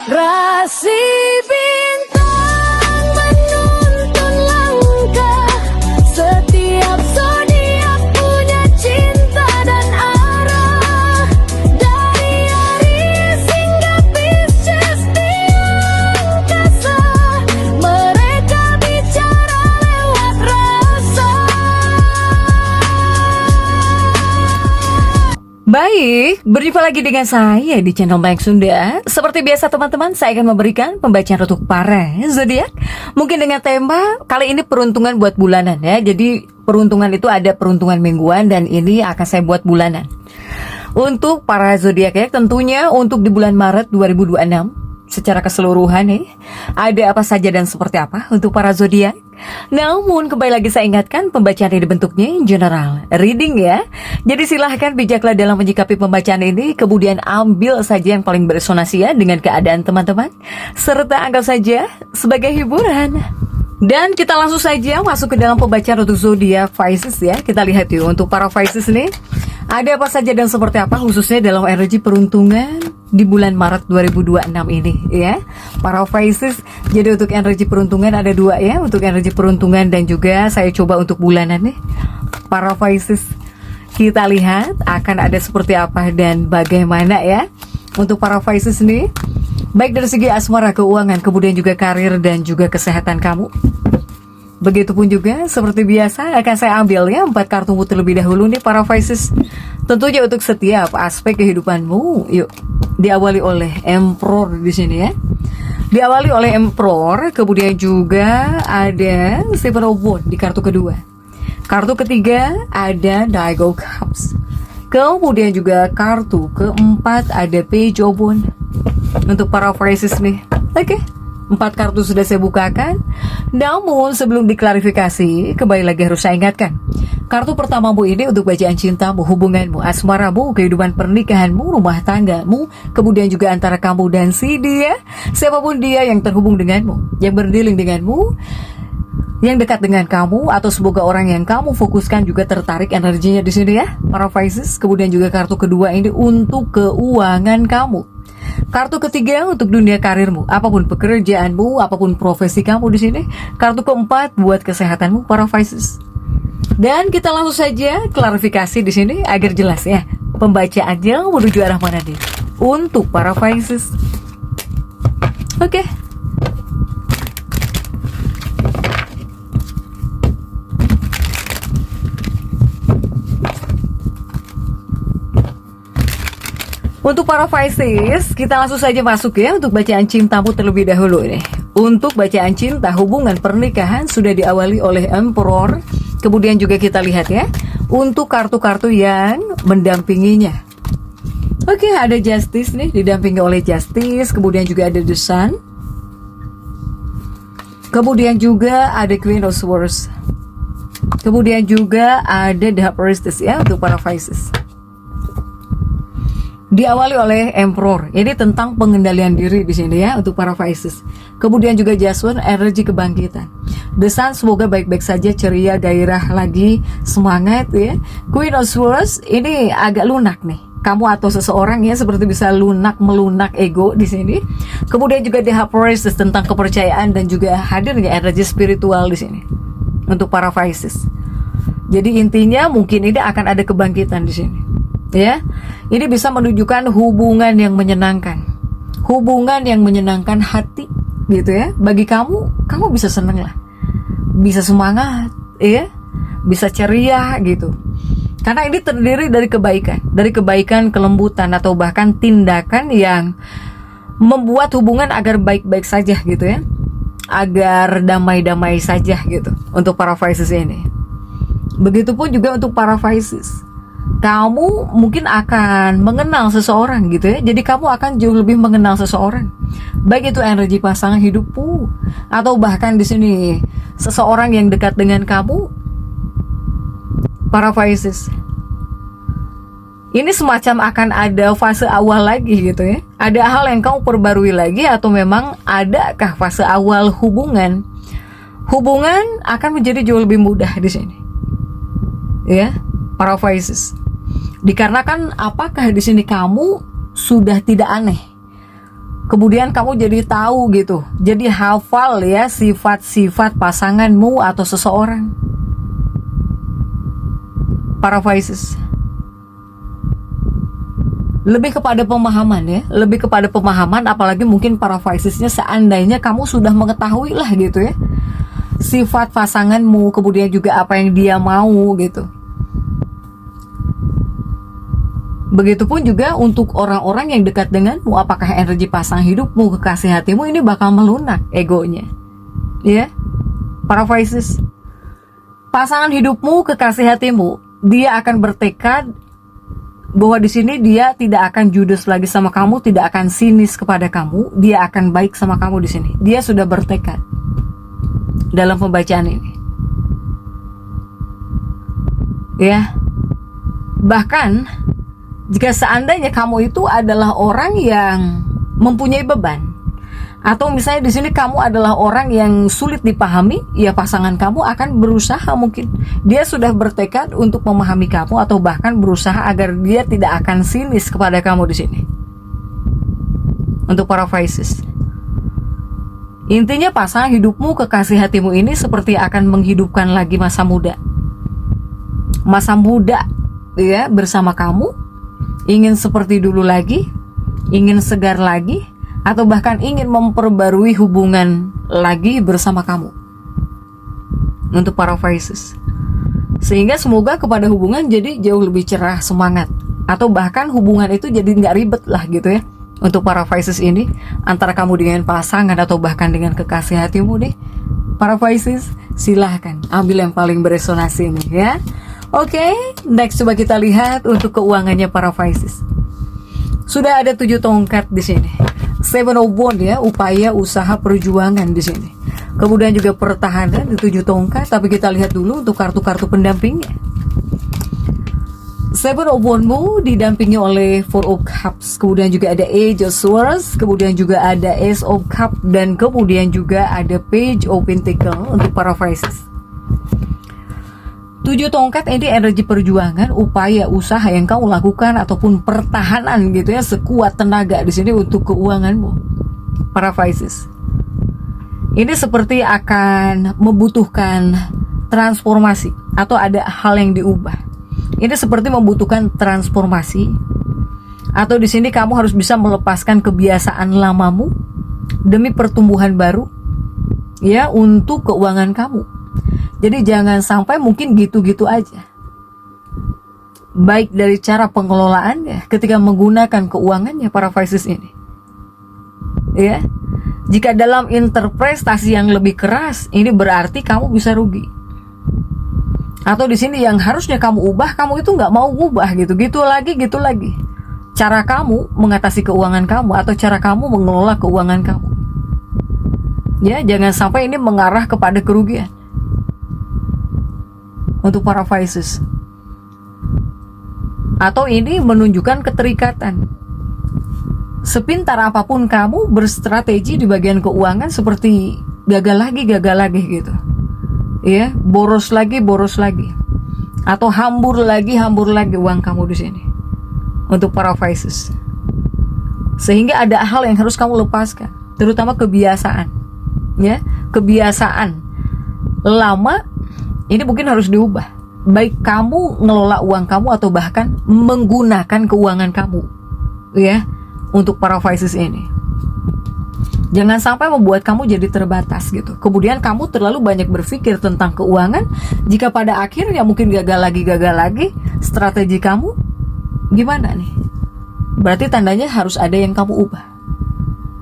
Rasi bintang menuntun langkah, setiap zodiak punya cinta dan arah. Dari Aries hingga Pisces di angkasa, mereka bicara lewat rasa. Baik, berjumpa lagi dengan saya di channel Bank Sunda. Seperti biasa teman-teman, saya akan memberikan pembacaan untuk para zodiak. Mungkin dengan tema kali ini peruntungan buat bulanan ya. Jadi peruntungan itu ada peruntungan mingguan dan ini akan saya buat bulanan. Untuk para zodiak ya, tentunya untuk di bulan Maret 2026 secara keseluruhan nih, ada apa saja dan seperti apa untuk para zodiak. Namun kembali lagi saya ingatkan, pembacaan ini bentuknya general reading ya. Jadi silahkan bijaklah dalam menyikapi pembacaan ini, kemudian ambil saja yang paling beresonansi ya dengan keadaan teman-teman, serta anggap saja sebagai hiburan. Dan kita langsung saja masuk ke dalam pembacaan untuk zodiak Pisces ya. Kita lihat yuk untuk para Pisces nih, ada apa saja dan seperti apa khususnya dalam energi peruntungan di bulan Maret 2026 ini ya. Para Pisces, jadi untuk energi peruntungan ada dua ya, untuk energi peruntungan dan juga saya coba untuk bulanan nih. Para Pisces, kita lihat akan ada seperti apa dan bagaimana ya untuk para Pisces nih. Baik dari segi asmara, keuangan, kemudian juga karir dan juga kesehatan kamu. Begitupun juga seperti biasa akan saya ambil ya 4 kartu terlebih dahulu nih para Pisces. Tentunya untuk setiap aspek kehidupanmu. Yuk, diawali oleh Emperor di sini ya. Diawali oleh Emperor, kemudian juga ada Seven of Wands di kartu kedua. Kartu ketiga ada Knight of Cups. Kemudian juga kartu keempat ada Page of Wands. Untuk para Pisces nih. Oke. 4 kartu sudah saya bukakan. Namun sebelum diklarifikasi, kembali lagi harus saya ingatkan, kartu pertamamu ini untuk bacaan cintamu, hubunganmu, asmaramu, kehidupan pernikahanmu, rumah tanggamu, kemudian juga antara kamu dan si dia, siapapun dia yang terhubung denganmu, yang berdealing denganmu, yang dekat dengan kamu, atau semoga orang yang kamu fokuskan juga tertarik energinya di sini ya, para Pisces. Kemudian juga kartu kedua ini untuk keuangan kamu. Kartu ketiga untuk dunia karirmu, apapun pekerjaanmu, apapun profesi kamu di sini. Kartu keempat buat kesehatanmu para Pisces. Dan kita langsung saja klarifikasi di sini agar jelas ya pembacaannya menuju arah mana nih untuk para Pisces. Oke. Untuk para Pisces, kita langsung saja masuk ya untuk bacaan cintamu terlebih dahulu nih. Untuk bacaan cinta, hubungan, pernikahan sudah diawali oleh Emperor. Kemudian juga kita lihat ya untuk kartu-kartu yang mendampinginya. Oke, ada Justice nih, didampingi oleh Justice. Kemudian juga ada The Sun. Kemudian juga ada Queen of Swords. Kemudian juga ada The Priestess ya untuk para Pisces. Diawali oleh Emperor. Ini tentang pengendalian diri di sini ya untuk para Pisces. Kemudian juga Judgment, energi kebangkitan. The Sun, semoga baik-baik saja, ceria, gairah lagi, semangat ya. Queen of Swords ini agak lunak nih. Kamu atau seseorang ya seperti bisa melunak ego di sini. Kemudian juga The Priestess tentang kepercayaan dan juga hadirnya energi spiritual di sini untuk para Pisces. Jadi intinya mungkin ini akan ada kebangkitan di sini. Ya, ini bisa menunjukkan hubungan yang menyenangkan, hubungan yang menyenangkan hati, gitu ya. Bagi kamu bisa seneng lah, bisa semangat, ya, bisa ceria, gitu. Karena ini terdiri dari kebaikan, kelembutan atau bahkan tindakan yang membuat hubungan agar baik-baik saja, gitu ya, agar damai-damai saja, gitu. Untuk para Pisces ini. Begitupun juga untuk para Pisces. Kamu mungkin akan mengenal seseorang gitu ya. Jadi kamu akan jauh lebih mengenal seseorang. Baik itu energi pasangan hidupmu atau bahkan di sini seseorang yang dekat dengan kamu. Para Pisces. Ini semacam akan ada fase awal lagi gitu ya. Ada hal yang kamu perbarui lagi atau memang adakah fase awal hubungan? Hubungan akan menjadi jauh lebih mudah di sini. Ya, para Pisces. Dikarenakan apakah di sini kamu sudah tidak aneh Kemudian kamu jadi tahu gitu, jadi hafal ya sifat-sifat pasanganmu atau seseorang. Para Pisces, lebih kepada pemahaman ya, lebih kepada pemahaman, apalagi mungkin para Piscesnya seandainya kamu sudah mengetahui lah gitu ya sifat pasanganmu, kemudian juga apa yang dia mau gitu. Begitupun juga untuk orang-orang yang dekat denganmu, apakah energi pasangan hidupmu, kekasih hatimu ini bakal melunak egonya. Ya, para Pisces, pasangan hidupmu, kekasih hatimu, dia akan bertekad bahwa di sini dia tidak akan judes lagi sama kamu, tidak akan sinis kepada kamu, dia akan baik sama kamu di sini. Dia sudah bertekad dalam pembacaan ini. Ya. Bahkan jika seandainya kamu itu adalah orang yang mempunyai beban, atau misalnya di sini kamu adalah orang yang sulit dipahami, ya pasangan kamu akan berusaha, mungkin dia sudah bertekad untuk memahami kamu, atau bahkan berusaha agar dia tidak akan sinis kepada kamu di sini. Untuk para Pisces, intinya pasangan hidupmu, kekasih hatimu ini seperti akan menghidupkan lagi masa muda ya bersama kamu, ingin seperti dulu lagi, ingin segar lagi, atau bahkan ingin memperbarui hubungan lagi bersama kamu. Untuk para Pisces, sehingga semoga kepada hubungan jadi jauh lebih cerah, semangat, atau bahkan hubungan itu jadi nggak ribet lah gitu ya. Untuk para Pisces ini, antara kamu dengan pasangan atau bahkan dengan kekasih hatimu deh, para Pisces, silahkan ambil yang paling beresonasi ini ya. Oke, next coba kita lihat untuk keuangannya para Pisces. Sudah ada 7 tongkat di sini. 7 of Wands ya, upaya, usaha, perjuangan di sini. Kemudian juga pertahanan di 7 tongkat, tapi kita lihat dulu untuk kartu-kartu pendampingnya. 7 of Wands-mu didampingi oleh 4 of Cups, kemudian juga ada Age of Swords, kemudian juga ada Ace of Cups, dan kemudian juga ada Page of Pentacles untuk para Pisces. 7 tongkat ini energi perjuangan, upaya, usaha yang kamu lakukan ataupun pertahanan gitu ya, sekuat tenaga di sini untuk keuanganmu, para Pisces. Ini seperti akan membutuhkan transformasi atau ada hal yang diubah. Ini seperti membutuhkan transformasi, atau di sini kamu harus bisa melepaskan kebiasaan lamamu demi pertumbuhan baru ya untuk keuangan kamu. Jadi jangan sampai mungkin gitu-gitu aja. Baik dari cara pengelolaannya ketika menggunakan keuangannya para Pisces ini. Ya. Jika dalam interpretasi yang lebih keras, ini berarti kamu bisa rugi. Atau di sini yang harusnya kamu ubah, kamu itu nggak mau ubah gitu lagi. Cara kamu mengatasi keuangan kamu atau cara kamu mengelola keuangan kamu. Ya, jangan sampai ini mengarah kepada kerugian. Untuk para Pisces, atau ini menunjukkan keterikatan. Sepintar apapun kamu berstrategi di bagian keuangan, seperti gagal lagi gitu ya, boros lagi, atau hambur lagi uang kamu di sini. Untuk para Pisces, sehingga ada hal yang harus kamu lepaskan, terutama kebiasaan ya, kebiasaan lama ini mungkin harus diubah, baik kamu ngelola uang kamu atau bahkan menggunakan keuangan kamu ya. Untuk para Pisces ini, jangan sampai membuat kamu jadi terbatas gitu. Kemudian kamu terlalu banyak berpikir tentang keuangan, jika pada akhirnya mungkin gagal lagi, strategi kamu gimana nih? Berarti tandanya harus ada yang kamu ubah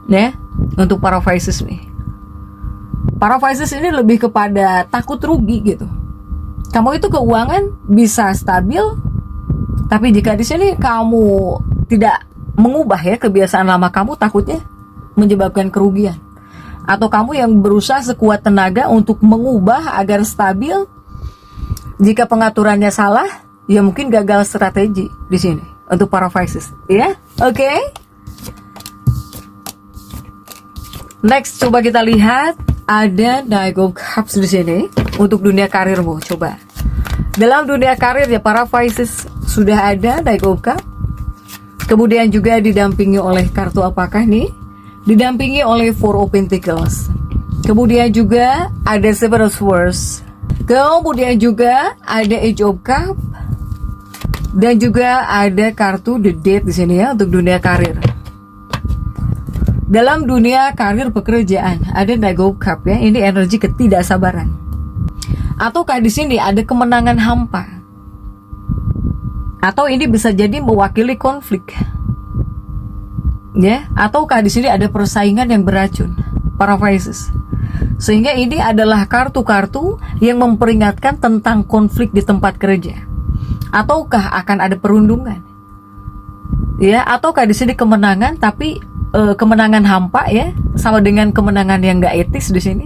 ya. Untuk para Pisces nih, para Pisces ini lebih kepada takut rugi gitu. Kamu itu keuangan bisa stabil, tapi jika di sini kamu tidak mengubah ya kebiasaan lama kamu, takutnya menyebabkan kerugian. Atau kamu yang berusaha sekuat tenaga untuk mengubah agar stabil, jika pengaturannya salah, ya mungkin gagal strategi di sini. Untuk para Pisces ya. Oke. Next coba kita lihat, ada Knight of Cups di sini untuk dunia karirmu. Coba dalam dunia karir ya para Pisces, sudah ada Knight of Cups, kemudian juga didampingi oleh kartu apakah nih? didampingi oleh Four of Pentacles. Kemudian juga ada Seven of Swords. Kemudian juga ada Age of Cup. Dan juga ada kartu The Death di sini ya untuk dunia karir. Dalam dunia karir pekerjaan ada Knight of Cup ya, ini energi ketidaksabaran. Ataukah di sini ada kemenangan hampa? Atau ini bisa jadi mewakili konflik. Ya, ataukah di sini ada persaingan yang beracun, para Pisces. Sehingga ini adalah kartu-kartu yang memperingatkan tentang konflik di tempat kerja. Ataukah akan ada perundungan? Ya, ataukah di sini kemenangan tapi kemenangan hampa ya, sama dengan kemenangan yang gak etis di sini.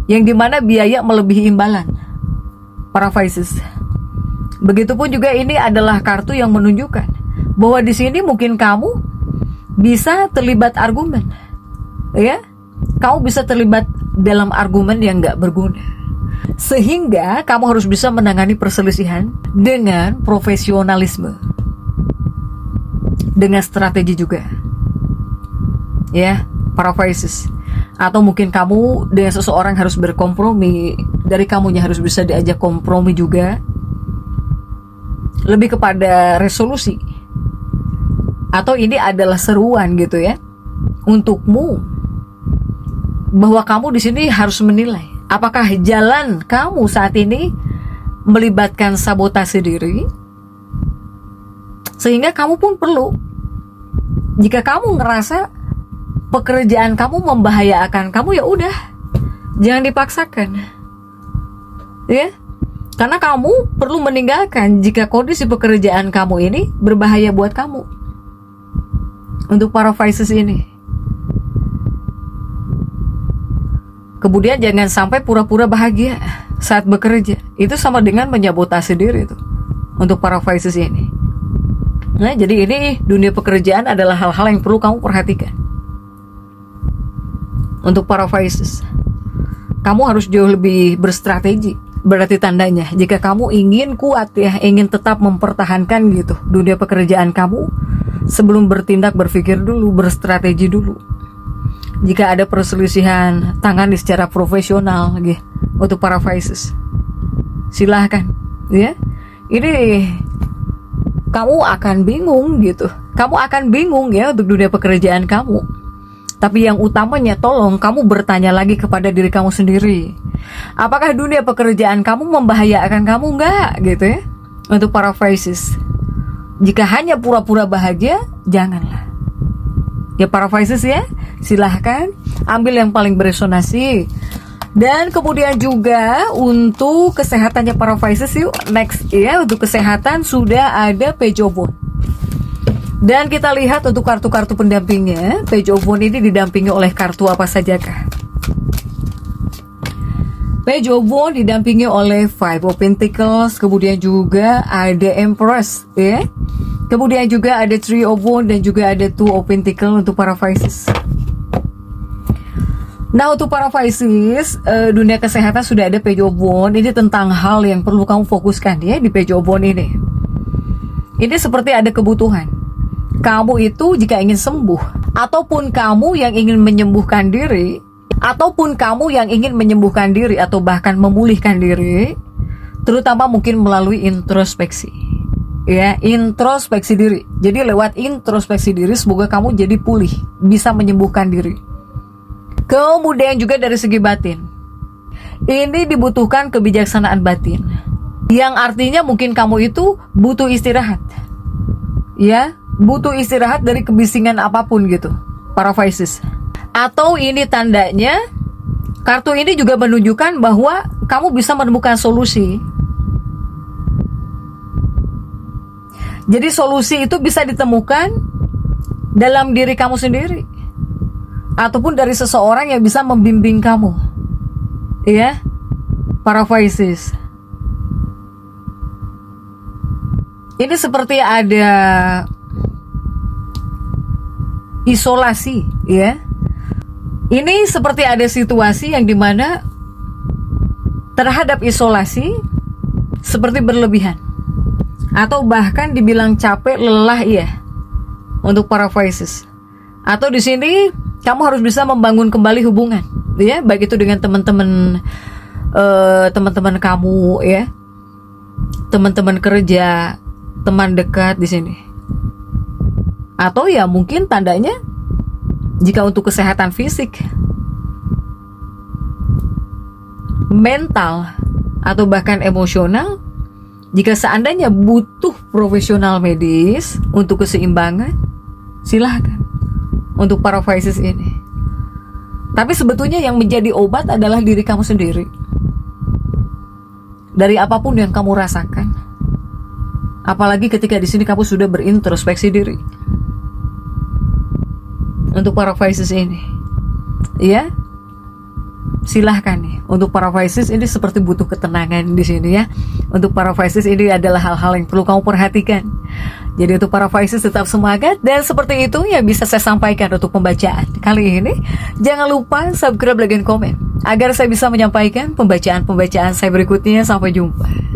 Yang dimana biaya melebihi imbalan, para Pisces. Begitupun juga ini adalah kartu yang menunjukkan bahwa di sini mungkin kamu bisa terlibat argumen, ya, kamu bisa terlibat dalam argumen yang gak berguna. Sehingga kamu harus bisa menangani perselisihan dengan profesionalisme, dengan strategi juga, ya, para Pisces. Atau mungkin kamu dengan seseorang harus berkompromi, dari kamunya harus bisa diajak kompromi juga, lebih kepada resolusi. Atau ini adalah seruan gitu ya untukmu, bahwa kamu di sini harus menilai apakah jalan kamu saat ini melibatkan sabotase diri, sehingga kamu pun perlu, jika kamu ngerasa pekerjaan kamu membahayakan kamu, ya udah, jangan dipaksakan, ya, karena kamu perlu meninggalkan jika kondisi pekerjaan kamu ini berbahaya buat kamu. Untuk para Pisces ini, kemudian jangan sampai pura-pura bahagia saat bekerja. Itu sama dengan menyabotase diri itu untuk para Pisces ini. Nah, jadi ini dunia pekerjaan adalah hal-hal yang perlu kamu perhatikan. Untuk para Pisces, kamu harus jauh lebih berstrategi. Berarti tandanya jika kamu ingin kuat ya, ingin tetap mempertahankan gitu dunia pekerjaan kamu, sebelum bertindak berpikir dulu, berstrategi dulu. Jika ada perselisihan, tangani secara profesional gitu. Untuk para Pisces, silahkan ya. Ini kamu akan bingung gitu. Kamu akan bingung ya untuk dunia pekerjaan kamu. Tapi yang utamanya tolong kamu bertanya lagi kepada diri kamu sendiri. Apakah dunia pekerjaan kamu membahayakan kamu enggak gitu ya. Untuk para Pisces, jika hanya pura-pura bahagia, janganlah. Ya para Pisces ya, silahkan ambil yang paling beresonasi. Dan kemudian juga untuk kesehatannya para Pisces, yuk next ya, untuk kesehatan sudah ada Page of Wands. Dan kita lihat untuk kartu-kartu pendampingnya. Page of Wands ini didampingi oleh kartu apa sajakah? Page of Wands didampingi oleh Five of Pentacles, kemudian juga ada Empress ya. Kemudian juga ada Three of Wands dan juga ada Two of Pentacles untuk para Pisces. Nah, untuk para Pisces, dunia kesehatan sudah ada Page of Wands. Ini tentang hal yang perlu kamu fokuskan ya di Page of Wands ini. Ini seperti ada kebutuhan. Kamu itu jika ingin sembuh, ataupun kamu yang ingin menyembuhkan diri, ataupun kamu yang ingin menyembuhkan diri atau bahkan memulihkan diri, terutama mungkin melalui introspeksi. Ya, introspeksi diri. Jadi lewat introspeksi diri semoga kamu jadi pulih, bisa menyembuhkan diri. Kemudian juga dari segi batin, ini dibutuhkan kebijaksanaan batin, yang artinya mungkin kamu itu butuh istirahat. Ya, butuh istirahat dari kebisingan apapun gitu, para Pisces. Atau ini tandanya, kartu ini juga menunjukkan bahwa kamu bisa menemukan solusi. Jadi solusi itu bisa ditemukan dalam diri kamu sendiri, ataupun dari seseorang yang bisa membimbing kamu. Ya, para Pisces. Ini seperti ada isolasi ya. Ini seperti ada situasi yang dimana terhadap isolasi seperti berlebihan, atau bahkan dibilang capek, lelah ya, untuk para Pisces. Atau di sini kamu harus bisa membangun kembali hubungan, ya, baik itu dengan teman-teman kamu, ya, teman-teman kerja, teman dekat di sini. Atau ya mungkin tandanya jika untuk kesehatan fisik, mental, atau bahkan emosional, jika seandainya butuh profesional medis untuk keseimbangan, silahkan untuk para Pisces ini. Tapi sebetulnya yang menjadi obat adalah diri kamu sendiri. Dari apapun yang kamu rasakan, apalagi ketika di sini kamu sudah berintrospeksi diri. Untuk para Pisces ini, ya, silahkan nih. Untuk para Pisces ini seperti butuh ketenangan di sini, ya. Untuk para Pisces ini adalah hal-hal yang perlu kamu perhatikan. Jadi untuk para Pisces tetap semangat, dan seperti itu yang bisa saya sampaikan untuk pembacaan kali ini. Jangan lupa subscribe, like, dan komen agar saya bisa menyampaikan pembacaan-pembacaan saya berikutnya. Sampai jumpa.